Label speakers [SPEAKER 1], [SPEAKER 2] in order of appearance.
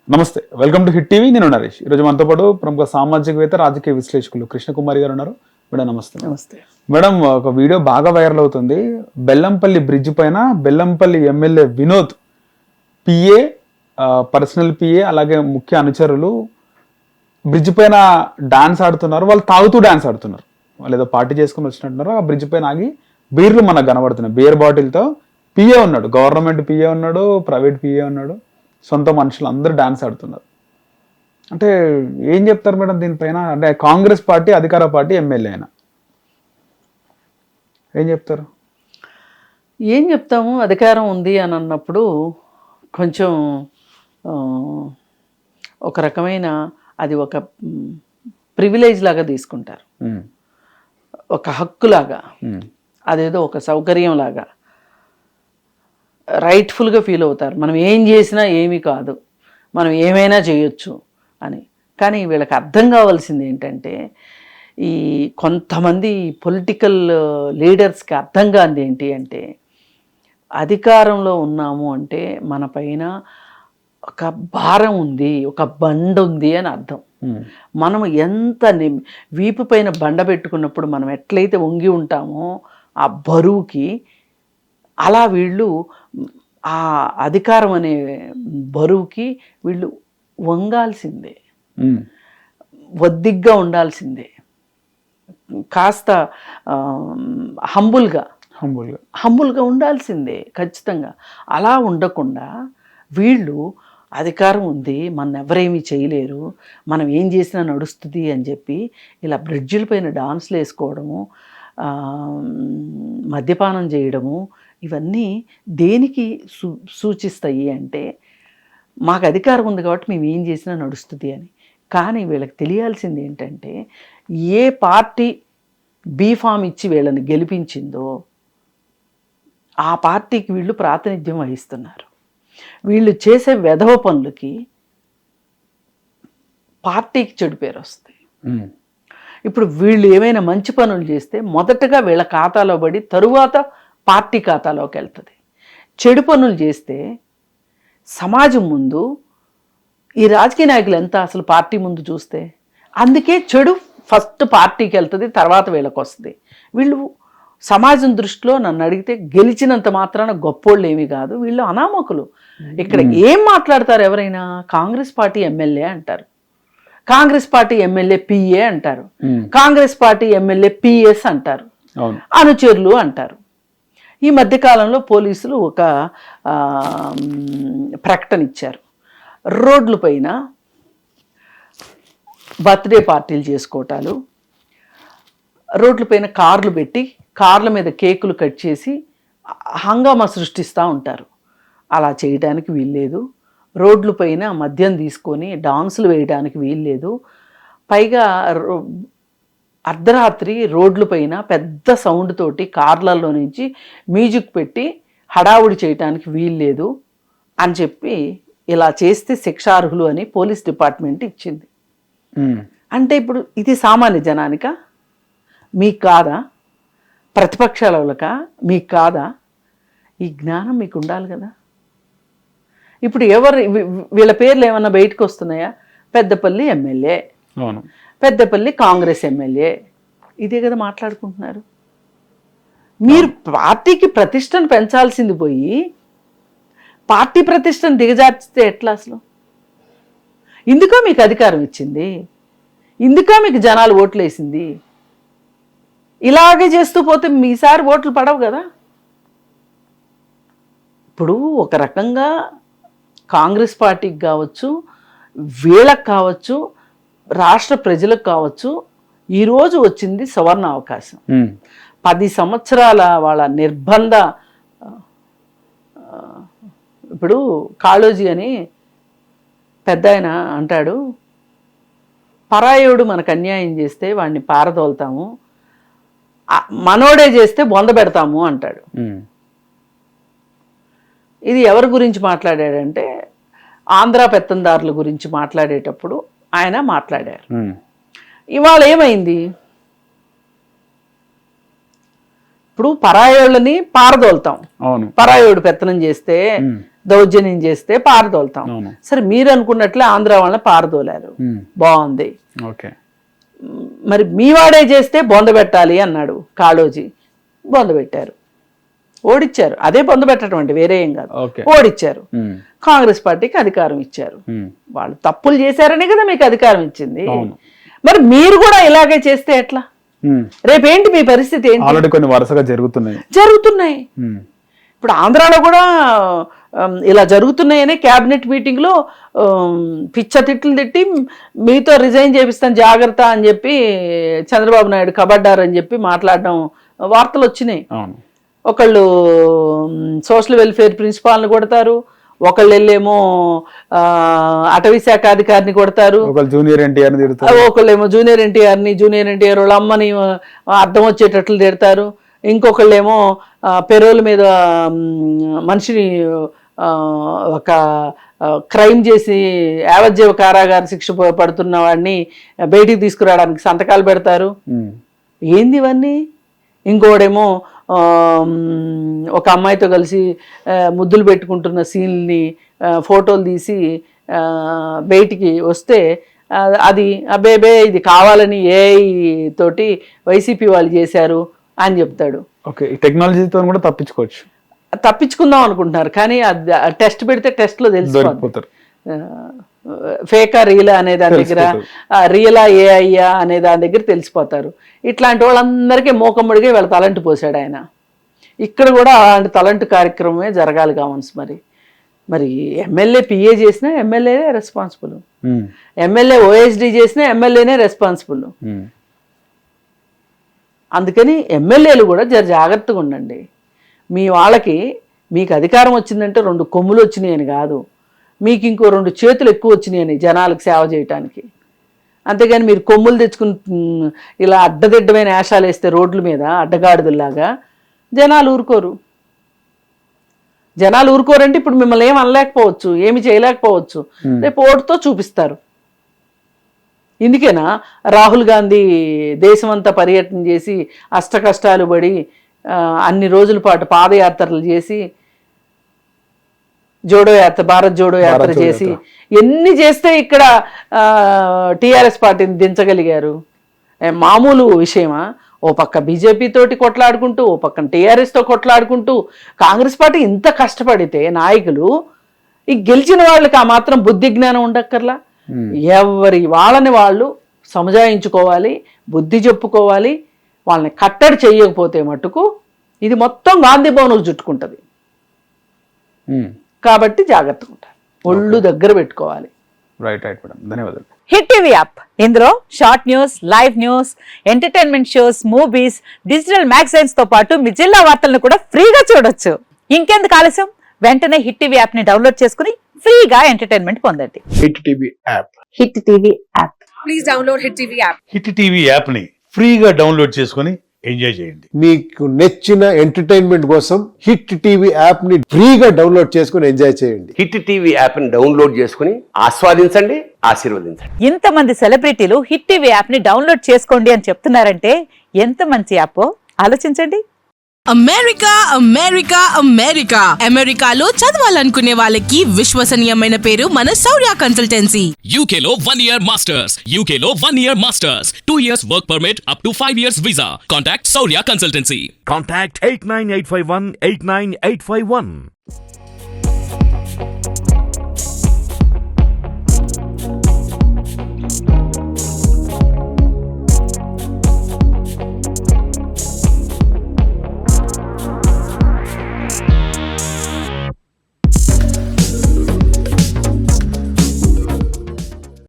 [SPEAKER 1] నమస్తే, welcome to hit TV. నేను నరేష్. ఈరోజు మనతో పాటు ప్రముఖ సామాజికవేత్త, రాజకీయ విశ్లేషకులు కృష్ణకుమారి గారు ఉన్నారు. మేడం నమస్తే.
[SPEAKER 2] నమస్తే
[SPEAKER 1] మేడం, ఒక వీడియో బాగా వైరల్ అవుతుంది. బెల్లంపల్లి బ్రిడ్జ్ పైన Bellampalli MLA Vinod PA, personal PA, అలాగే ముఖ్య అనుచరులు బ్రిడ్జ్ పైన డాన్స్ ఆడుతున్నారు. వాళ్ళు తాగుతూ డాన్స్ ఆడుతున్నారు. వాళ్ళు ఏదో పార్టీ చేసుకుని వచ్చినట్టున్నారు. ఆ బ్రిడ్జ్ పైన ఆగి బీర్లు మనకు కనబడుతున్నాయి. బీర్ బాటిల్తో పిఏ ఉన్నాడు, గవర్నమెంట్ పిఏ ఉన్నాడు, ప్రైవేట్ పిఏ ఉన్నాడు, సొంత మనుషులు అందరూ డాన్స్ ఆడుతున్నారు. అంటే ఏం చెప్తారు మేడం దీనిపైన? అంటే కాంగ్రెస్ పార్టీ అధికార పార్టీ ఎమ్మెల్యే అయినా ఏం చెప్తారు?
[SPEAKER 2] ఏం చెప్తాము, అధికారం ఉంది అని అన్నప్పుడు కొంచెం ఒక రకమైన అది ఒక ప్రివిలేజ్ లాగా తీసుకుంటారు, ఒక హక్కులాగా, అదేదో ఒక సౌకర్యం లాగా రైట్ఫుల్గా ఫీల్ అవుతారు. మనం ఏం చేసినా ఏమీ కాదు, మనం ఏమైనా చేయొచ్చు అని. కానీ వీళ్ళకి అర్థం కావాల్సింది ఏంటంటే, ఈ కొంతమంది పొలిటికల్ లీడర్స్కి అర్థం కానిది ఏంటి అంటే, అధికారంలో ఉన్నాము అంటే మన పైన ఒక భారం ఉంది, ఒక బండ ఉంది అని అర్థం. మనం ఎంత వీపు పైన బండ పెట్టుకున్నప్పుడు మనం ఎట్లయితే వంగి ఉంటామో ఆ బరువుకి, అలా వీళ్ళు ఆ అధికారం అనే బరువుకి వీళ్ళు వంగాల్సిందే, ఒద్దిగ్గా ఉండాల్సిందే, కాస్త హంబుల్గా ఉండాల్సిందే ఖచ్చితంగా. అలా ఉండకుండా వీళ్ళు అధికారం ఉంది, మన ఎవరేమీ చేయలేరు, మనం ఏం చేసినా నడుస్తుంది అని చెప్పి ఇలా బ్రిడ్జిల పైన డాన్స్లు వేసుకోవడము, మద్యపానం చేయడము, ఇవన్నీ దేనికి సూచిస్తాయి అంటే, మాకు అధికారం ఉంది కాబట్టి మేము ఏం చేసినా నడుస్తుంది అని. కానీ వీళ్ళకి తెలియాల్సింది ఏంటంటే, ఏ పార్టీ బీఫామ్ ఇచ్చి వీళ్ళని గెలిపించిందో ఆ పార్టీకి వీళ్ళు ప్రాతినిధ్యం వహిస్తున్నారు. వీళ్ళు చేసే వెధవ పనులకి పార్టీకి చెడు పేరు వస్తుంది. ఇప్పుడు వీళ్ళు ఏమైనా మంచి పనులు చేస్తే మొదటగా వీళ్ళ ఖాతాలో పడి తరువాత పార్టీ ఖాతాలోకి వెళ్తుంది. చెడు పనులు చేస్తే సమాజం ముందు ఈ రాజకీయ నాయకులు ఎంత అసలు పార్టీ ముందు చూస్తే, అందుకే చెడు ఫస్ట్ పార్టీకి వెళ్తుంది, తర్వాత వీళ్ళకి వస్తుంది. వీళ్ళు సమాజం దృష్టిలో నన్ను అడిగితే గెలిచినంత మాత్రాన గొప్పోళ్ళు ఏమీ కాదు, వీళ్ళు అనామకులు. ఇక్కడ ఏం మాట్లాడతారు ఎవరైనా? కాంగ్రెస్ పార్టీ ఎమ్మెల్యే అంటారు, కాంగ్రెస్ పార్టీ ఎమ్మెల్యే పిఏ అంటారు, కాంగ్రెస్ పార్టీ ఎమ్మెల్యే పిఎస్ అంటారు, అనుచరులు అంటారు. ఈ మధ్యకాలంలో పోలీసులు ఒక ప్రకటన ఇచ్చారు. రోడ్ల పైన బర్త్డే పార్టీలు చేసుకోవటాలు, రోడ్ల పైన కార్లు పెట్టి కార్ల మీద కేకులు కట్ చేసి హంగామా సృష్టిస్తూ ఉంటారు. అలా చేయడానికి వీల్లేదు. రోడ్ల పైన మద్యం తీసుకొని డాన్సులు వేయడానికి వీల్లేదు. పైగా అర్ధరాత్రి రోడ్ల పైన పెద్ద సౌండ్ తోటి కార్లలో నుంచి మ్యూజిక్ పెట్టి హడావుడి చేయడానికి వీల్లేదు అని చెప్పి, ఇలా చేస్తే శిక్షార్హులు అని పోలీస్ డిపార్ట్మెంట్ ఇచ్చింది. అంటే ఇప్పుడు ఇది సామాన్య జనానికా? మీకు కాదా? ప్రతిపక్షాల వాళ్ళకా? మీకు కాదా? ఈ జ్ఞానం మీకు ఉండాలి కదా. ఇప్పుడు వీళ్ళ పేర్లు ఏమన్నా బయటకు వస్తున్నాయా? పెద్దపల్లి ఎమ్మెల్యే, పెద్దపల్లి కాంగ్రెస్ ఎమ్మెల్యే, ఇదే కదా మాట్లాడుకుంటున్నారు. మీరు పార్టీకి ప్రతిష్టను పెంచాల్సింది పోయి పార్టీ ప్రతిష్టను దిగజార్చితే ఎట్లా అసలు? ఇందుకా మీకు అధికారం ఇచ్చింది, ఇందుకా మీకు జనాలు ఓట్లు వేసింది. ఇలాగే చేస్తూ పోతే మీసారి ఓట్లు పడవు కదా. ఇప్పుడు ఒక రకంగా కాంగ్రెస్ పార్టీకి కావచ్చు, వీళ్ళకి కావచ్చు, రాష్ట్ర ప్రజలకు కావచ్చు, ఈరోజు వచ్చింది సువర్ణ అవకాశం. 10 సంవత్సరాల వాళ్ళ నిర్బంధ, ఇప్పుడు కాళోజీ అని పెద్ద ఆయన అంటాడు, పరాయోడు మనకు అన్యాయం చేస్తే వాడిని పారదోలుతాము, మనోడే చేస్తే బొంద పెడతాము అంటాడు. ఇది ఎవరి గురించి మాట్లాడాడంటే, ఆంధ్ర పెత్తందారుల గురించి మాట్లాడేటప్పుడు ఆయన మాట్లాడారు. ఇవాళ ఏమైంది? ఇప్పుడు పరాయోళ్ళని పారదోలుతాం, పరాయోడు పెత్తనం చేస్తే దౌర్జన్యం చేస్తే పారదోలుతాం.
[SPEAKER 1] అవును.
[SPEAKER 2] సరే మీరు అనుకున్నట్లే ఆంధ్ర వాళ్ళని పారదోలారు, బాగుంది.
[SPEAKER 1] ఓకే.
[SPEAKER 2] మరి మీ వాడే చేస్తే బొందబెట్టాలి అన్నాడు కాళోజీ, బొందబెట్టారు, ఓడిచ్చారు. అదే బొందబెట్టడం అంటే వేరే ఏం కాదు, ఓడిచ్చారు. కాంగ్రెస్ పార్టీకి అధికారం ఇచ్చారు. వాళ్ళు తప్పులు చేశారనే కదా మీకు అధికారం ఇచ్చింది. మరి మీరు కూడా ఇలాగే చేస్తే ఎట్లా? రేపేంటి మీ పరిస్థితి ఏంటి?
[SPEAKER 1] ఆల్రెడీ కొన్ని వరుసగా
[SPEAKER 2] జరుగుతున్నాయి. ఇప్పుడు ఆంధ్రాలో కూడా ఇలా జరుగుతున్నాయని క్యాబినెట్ మీటింగ్ లో పిచ్చ తిట్లు తిట్టి మీతో రిజైన్ చేపిస్తాను జాగ్రత్త అని చెప్పి చంద్రబాబు నాయుడు కబడ్డారు అని చెప్పి మాట్లాడడం వార్తలు వచ్చినాయి. ఒకళ్ళు సోషల్ వెల్ఫేర్ ప్రిన్సిపాల్ని కొడతారు, ఒకళ్ళు వెళ్ళేమో అటవీ శాఖ అధికారిని కొడతారు, ఒకళ్ళేమో జూనియర్ ఎన్టీఆర్ వాళ్ళ అమ్మని అర్థం వచ్చేటట్లు తిడతారు, ఇంకొకళ్ళేమో పెరోల్ మీద మనిషిని ఒక క్రైమ్ చేసి యావజ్జీవ కారాగార శిక్ష పడుతున్న వాడిని బయటికి తీసుకురావడానికి సంతకాలు పెడతారు. ఏంది ఇవన్నీ? ఇంకోడేమో ఒక అమ్మాయితో కలిసి ముద్దులు పెట్టుకుంటున్న సీన్ని ఫోటోలు తీసి బయటికి వస్తే అది అబ్బేబే ఇది కావాలని ఏఐ తోటి వైసీపీ వాళ్ళు చేశారు అని చెప్తాడు.
[SPEAKER 1] ఓకే, టెక్నాలజీతో కూడా
[SPEAKER 2] తప్పించుకుందాం అనుకుంటున్నారు, కానీ టెస్ట్ పెడితే టెస్ట్ లో తెలిసిపోతారు ఫేకా రియలా అనే దాని దగ్గర, రియలా ఏఐయా అనే దాని దగ్గర తెలిసిపోతారు. ఇట్లాంటి వాళ్ళందరికీ మోకమ్మడిగా వీళ్ళ తలంటు పోసాడు ఆయన. ఇక్కడ కూడా అలాంటి తలంటు కార్యక్రమమే జరగాలి కావచ్చు. మరి ఎమ్మెల్యే పిఏ చేసినా ఎమ్మెల్యేనే రెస్పాన్సిబుల్, ఎమ్మెల్యే ఓఎస్డి చేసినా ఎమ్మెల్యేనే రెస్పాన్సిబుల్. అందుకని ఎమ్మెల్యేలు కూడా జాగ్రత్తగా ఉండండి. మీ వాళ్ళకి మీకు అధికారం వచ్చిందంటే 2 కొమ్ములు వచ్చినాయని కాదు, మీకు ఇంకో 2 చేతులు ఎక్కువ వచ్చినాయని జనాలకు సేవ చేయటానికి. అంతేగాని మీరు కొమ్ములు తెచ్చుకుని ఇలా అడ్డదిడ్డమైన వేషాలు వేస్తే రోడ్ల మీద అడ్డగాడిదల్లాగా జనాలు ఊరుకోరంటే ఇప్పుడు మిమ్మల్ని ఏం అనలేకపోవచ్చు, ఏమి చేయలేకపోవచ్చు, రేపు ఓటుతో చూపిస్తారు. ఇందుకేనా రాహుల్ గాంధీ దేశమంతా పర్యటన చేసి అష్ట కష్టాలు పడి అన్ని రోజుల పాటు పాదయాత్రలు చేసి భారత్ జోడో యాత్ర చేసి ఎన్ని చేస్తే ఇక్కడ టీఆర్ఎస్ పార్టీని దించగలిగారు? మామూలు విషయమా? ఓ పక్క బీజేపీ తోటి కొట్లాడుకుంటూ, ఓ పక్కన టీఆర్ఎస్ తో కొట్లాడుకుంటూ కాంగ్రెస్ పార్టీ ఇంత కష్టపడితే నాయకులు ఈ గెలిచిన వాళ్ళకి ఆ మాత్రం బుద్ధి జ్ఞానం ఉండక్కర్లా? ఎవరి వాళ్ళని వాళ్ళు సమజాయించుకోవాలి, బుద్ధి చెప్పుకోవాలి. వాళ్ళని కట్టడి చేయకపోతే మటుకు ఇది మొత్తం గాంధీ భవన్కు చుట్టుకుంటుంది. కాబట్టి జాగ్రత్తగా ఉంటారు, ఒళ్ళు దగ్గర పెట్టుకోవాలి.
[SPEAKER 1] రైట్ మేడం, ధన్యవాదాలు.
[SPEAKER 3] హిట్ టీవీ యాప్, ఇందులో short news, live news, entertainment shows, movies, digital magazines తో పాటు మీ జిల్లా వార్తలను కూడా ఫ్రీగా చూడొచ్చు. ఇంకెందుకు ఆలస్యం, వెంటనే హిట్ టీవీ యాప్ ని డౌన్లోడ్ చేసుకుని ఫ్రీగా ఎంటర్టైన్మెంట్ పొందండి.
[SPEAKER 4] Hit TV app,
[SPEAKER 3] hit TV app,
[SPEAKER 5] please download hit TV app.
[SPEAKER 6] Hit TV app ని ఫ్రీగా డౌన్లోడ్ చేసుకుని ఎంజాయ్ చేయండి.
[SPEAKER 4] మీకు నచ్చిన ఎంటర్టైన్మెంట్ కోసం హిట్ టీవీ యాప్ ని ఫ్రీగా డౌన్లోడ్ చేసుకుని ఎంజాయ్ చేయండి.
[SPEAKER 7] హిట్ టీవీ యాప్ ని డౌన్లోడ్ చేసుకుని ఆస్వాదించండి, ఆశీర్వదించండి.
[SPEAKER 3] ఇంతమంది సెలబ్రిటీలు హిట్ టీవీ యాప్ ని డౌన్లోడ్ చేసుకోండి అని చెప్తున్నారంటే ఎంత మంచి యాప్ ఆలోచించండి.
[SPEAKER 5] అమెరికా అమెరికాలో చదవాలనుకునే వాళ్ళకి విశ్వసనీయమైన పేరు మన శౌర్య కన్సల్టెన్సీ.
[SPEAKER 8] UK లో 1 year masters, UK లో 1 year masters, 2 years work permit up to 5 years visa. Contact Saurya Consultancy.
[SPEAKER 9] Contact 89851 89851.